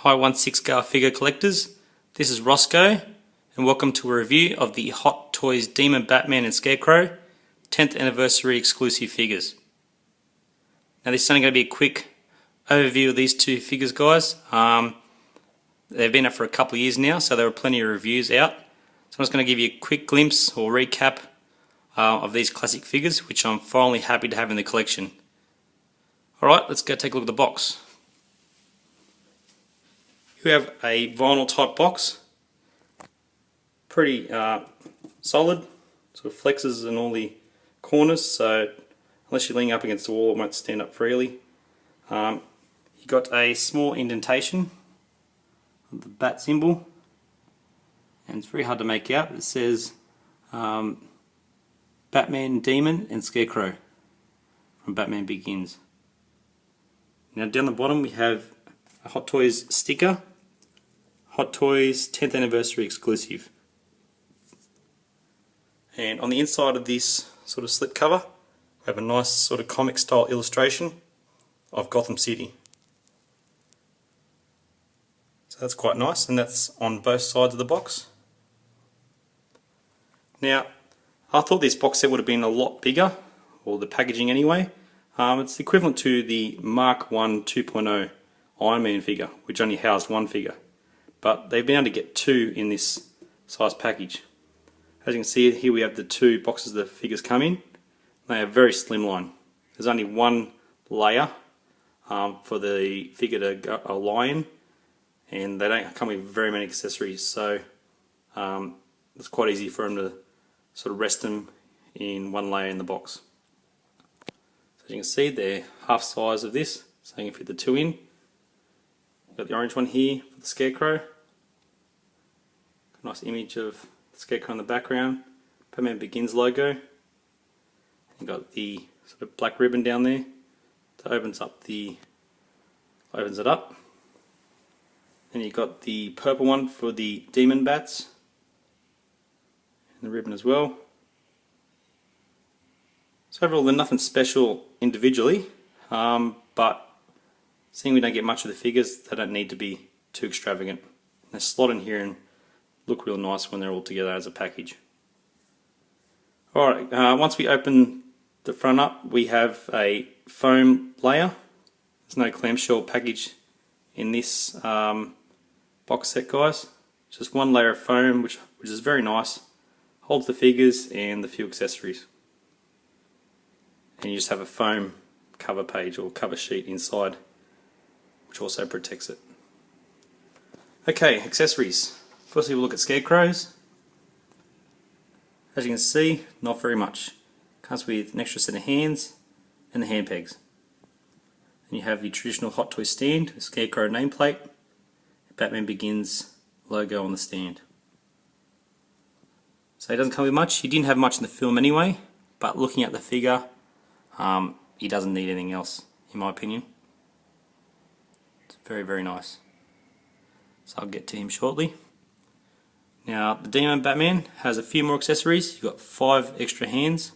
Hi 1/6 figure collectors, this is Roscoe and welcome to a review of the Hot Toys Demon Batman and Scarecrow 10th anniversary exclusive figures. Now this is only going to be a quick overview of these two figures, guys. They've been out for a couple of years now, so there are plenty of reviews out. So I'm just going to give you a quick glimpse or recap of these classic figures, which I'm finally happy to have in the collection. Alright, let's go take a look at the box. We have a vinyl type box, pretty solid, sort of flexes in all the corners, so unless you're leaning up against the wall it won't stand up freely. You got a small indentation of the bat symbol, and it's very hard to make out. It says Batman, Demon and Scarecrow from Batman Begins. Now down the bottom we have a Hot Toys sticker, Hot Toys 10th anniversary exclusive. And on the inside of this sort of slip cover we have a nice sort of comic style illustration of Gotham City. So that's quite nice, and that's on both sides of the box. Now I thought this box set would have been a lot bigger, or the packaging anyway. It's equivalent to the Mark 1 2.0 Iron Man figure, which only housed one figure. But they've been able to get two in this size package. As you can see here, we have the two boxes the figures come in. They are very slimline. There's only one layer for the figure to lie in, and they don't come with very many accessories, so it's quite easy for them to sort of rest them in one layer in the box. So as you can see, they're half size of this, so you can fit the two in. You've got the orange one here for the Scarecrow. Nice image of the Scarecrow in the background. Batman Begins logo. You've got the sort of black ribbon down there that opens it up. And you've got the purple one for the Demon Bats. And the ribbon as well. So overall they're nothing special individually, but seeing we don't get much of the figures, they don't need to be too extravagant. They slot in here and look real nice when they're all together as a package. Alright, once we open the front up, we have a foam layer. There's no clamshell package in this box set, guys. Just one layer of foam, which is very nice. Holds the figures and the few accessories. And you just have a foam cover page or cover sheet inside, which also protects it. Okay, accessories. Firstly we'll look at Scarecrows. As you can see, not very much. Comes with an extra set of hands and the hand pegs. Then you have the traditional Hot Toy stand, Scarecrow nameplate, Batman Begins logo on the stand. So he doesn't come with much. He didn't have much in the film anyway, but looking at the figure, he doesn't need anything else, in my opinion. It's very, very nice. So I'll get to him shortly. Now the Demon Batman has a few more accessories. You've got 5 extra hands,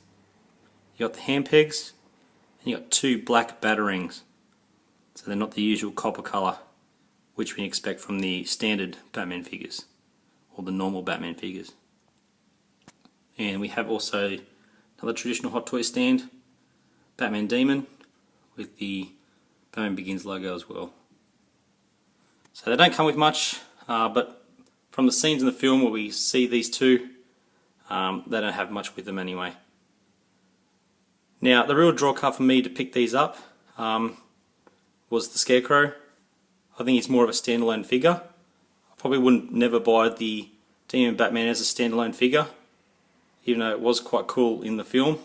you've got the hand pegs, and you've got 2 black batarangs. So they're not the usual copper colour, which we expect from the standard Batman figures, or the normal Batman figures. And we have also another traditional Hot Toy stand, Batman Demon, with the Batman Begins logo as well. So they don't come with much, but from the scenes in the film where we see these two, they don't have much with them anyway. Now the real draw card for me to pick these up was the Scarecrow. I think it's more of a standalone figure. I probably wouldn't never buy the Demon Batman as a standalone figure, even though it was quite cool in the film.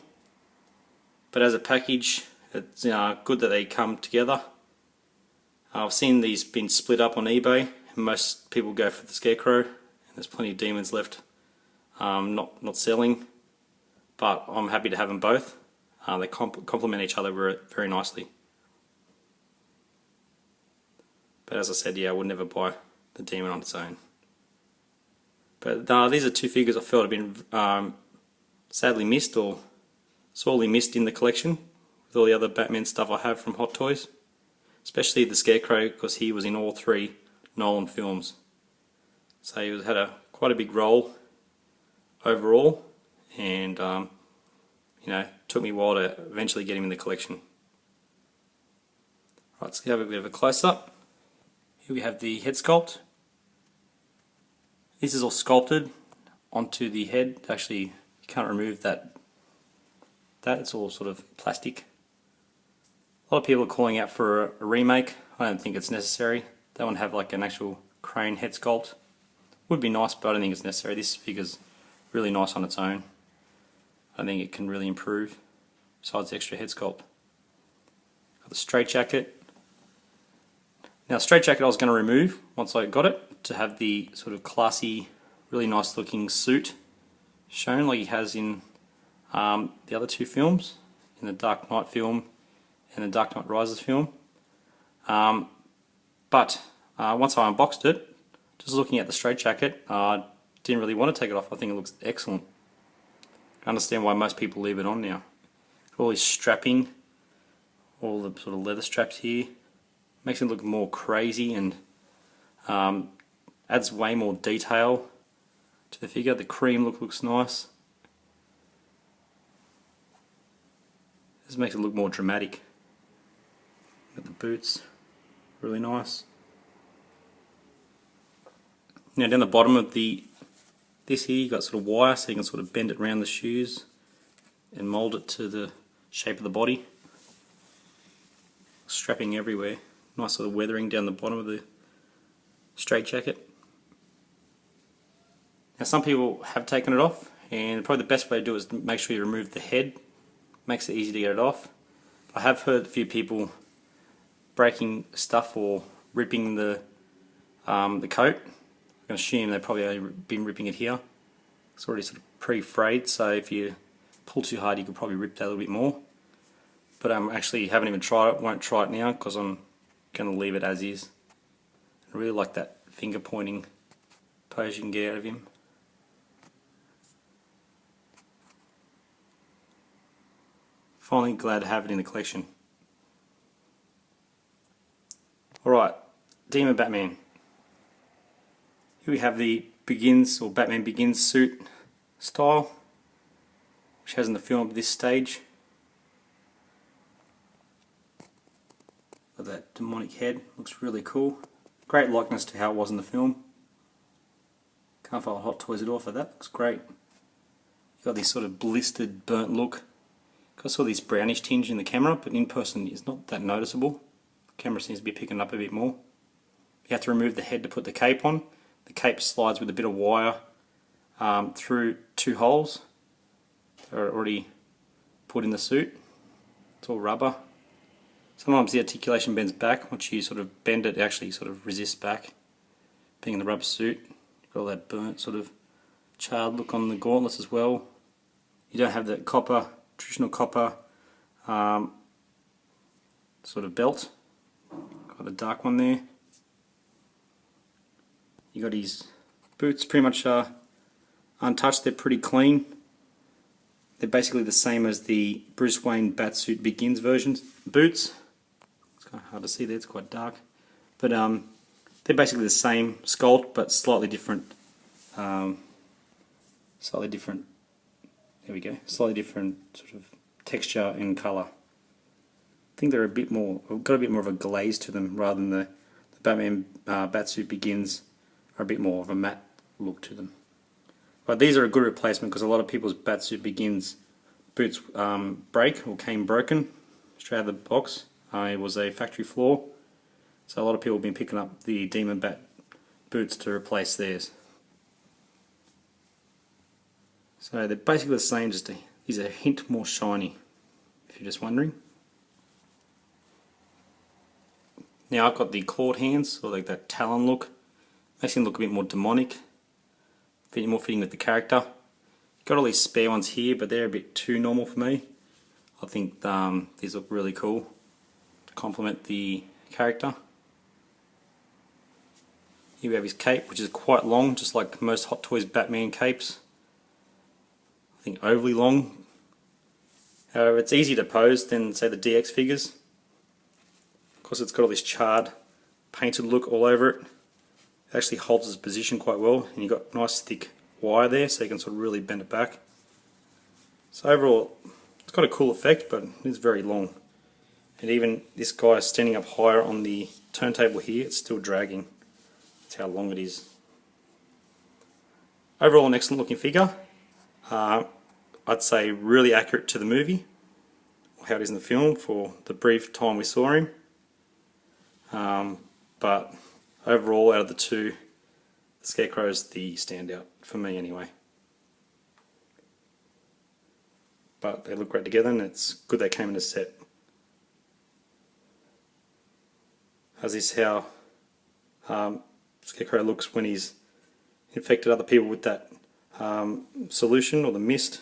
But as a package, it's good that they come together. I've seen these been split up on eBay, and most people go for the Scarecrow, and there's plenty of demons left not selling, but I'm happy to have them both. They complement each other very nicely. But as I said, yeah, I would never buy the Demon on its own. But these are two figures I felt have been sadly missed, or sorely missed in the collection, with all the other Batman stuff I have from Hot Toys. Especially the Scarecrow, because he was in all 3 Nolan films. So he had quite a big role overall, and took me a while to eventually get him in the collection. Right, let's have a bit of a close-up. Here we have the head sculpt. This is all sculpted onto the head. Actually, you can't remove that. It's all sort of plastic. A lot of people are calling out for a remake. I don't think it's necessary. They want to have like an actual crane head sculpt. Would be nice, but I don't think it's necessary. This figure's really nice on its own. I think it can really improve, besides the extra head sculpt. Got the Straitjacket. Now, Straitjacket I was going to remove once I got it, to have the sort of classy, really nice looking suit shown like he has in the other two films, in the Dark Knight film and the Dark Knight Rises film. But once I unboxed it, just looking at the Straitjacket, I didn't really want to take it off. I think it looks excellent. I understand why most people leave it on now. All this strapping, all the sort of leather straps here, makes it look more crazy and adds way more detail to the figure. The cream look looks nice. This makes it look more dramatic. Got the boots, really nice. Now down the bottom of this here, you got sort of wire, so you can sort of bend it around the shoes and mould it to the shape of the body. Strapping everywhere. Nice sort of weathering down the bottom of the Straitjacket. Now some people have taken it off, and probably the best way to do it is to make sure you remove the head. Makes it easy to get it off. I have heard a few people breaking stuff or ripping the coat. I'm going to assume they've probably only been ripping it here. It's already sort of pre-frayed, so if you pull too hard you could probably rip that a little bit more. But I actually haven't even tried it, won't try it now because I'm going to leave it as is. I really like that finger pointing pose you can get out of him. Finally glad to have it in the collection. Alright, Demon Batman. Here we have the Begins, or Batman Begins suit style, which has in the film at this stage. Got that demonic head, looks really cool. Great likeness to how it was in the film. Can't fault Hot Toys at all for that, looks great. You've got this sort of blistered, burnt look. Got sort of this brownish tinge in the camera, but in person it's not that noticeable. The camera seems to be picking up a bit more. You have to remove the head to put the cape on. The cape slides with a bit of wire through two holes that are already put in the suit. It's all rubber. Sometimes the articulation bends back. Once you sort of bend it, it actually sort of resists back. Being in the rubber suit, you've got all that burnt sort of charred look on the gauntlets as well. You don't have the copper, traditional copper sort of belt. Got the dark one there. You got his boots pretty much untouched, they're pretty clean. They're basically the same as the Bruce Wayne Batsuit Begins version boots. It's kind of hard to see there, it's quite dark. But they're basically the same sculpt but slightly different. There we go, slightly different sort of texture and colour. I think they're a bit more, got a bit more of a glaze to them rather than the Batman Batsuit Begins are a bit more of a matte look to them. But these are a good replacement because a lot of people's Batsuit Begins boots break or came broken straight out of the box. It was a factory flaw, so a lot of people have been picking up the Demon Bat boots to replace theirs. So they're basically the same, just these are a hint more shiny, if you're just wondering. Now I've got the clawed hands, or like that talon look. Makes him look a bit more demonic, more fitting with the character. Got all these spare ones here, but they're a bit too normal for me. I think these look really cool to complement the character. Here we have his cape, which is quite long, just like most Hot Toys Batman capes. I think overly long. However, it's easier to pose than say the DX figures. Of course, it's got all this charred, painted look all over it. It actually holds its position quite well, and you've got nice thick wire there, so you can sort of really bend it back. So overall, it's got a cool effect, but it's very long. And even this guy standing up higher on the turntable here, it's still dragging. That's how long it is. Overall, an excellent looking figure. I'd say really accurate to the movie, or how it is in the film for the brief time we saw him. But overall, out of the two, the Scarecrow is the standout, for me anyway. But they look great together, and it's good they came in a set. As is how Scarecrow looks when he's infected other people with that solution or the mist,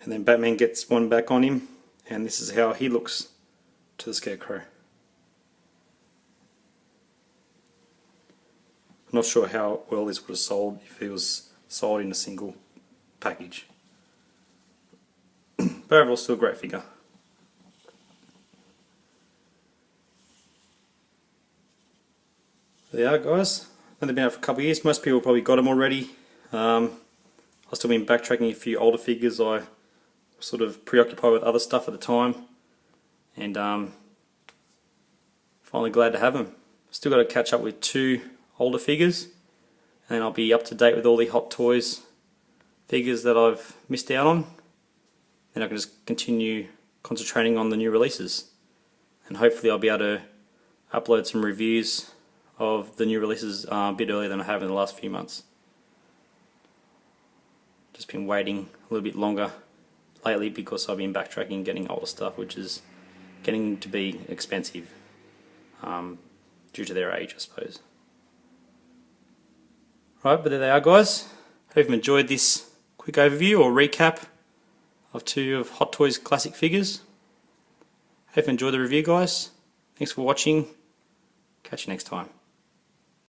and then Batman gets one back on him, and this is how he looks to the Scarecrow. I'm not sure how well this would have sold if it was sold in a single package. But overall, still a great figure. There you are, guys. They've been out for a couple of years. Most people probably got them already. I've still been backtracking a few older figures. I was sort of preoccupied with other stuff at the time, and finally glad to have them. Still got to catch up with 2 older figures, and then I'll be up to date with all the Hot Toys figures that I've missed out on. Then I can just continue concentrating on the new releases, and hopefully I'll be able to upload some reviews of the new releases a bit earlier than I have in the last few months. Just been waiting a little bit longer lately because I've been backtracking, getting older stuff, which is getting to be expensive due to their age, I suppose. Right, but there they are, guys. Hope you've enjoyed this quick overview or recap of 2 of Hot Toys classic figures. Hope you enjoyed the review, guys. Thanks for watching. Catch you next time.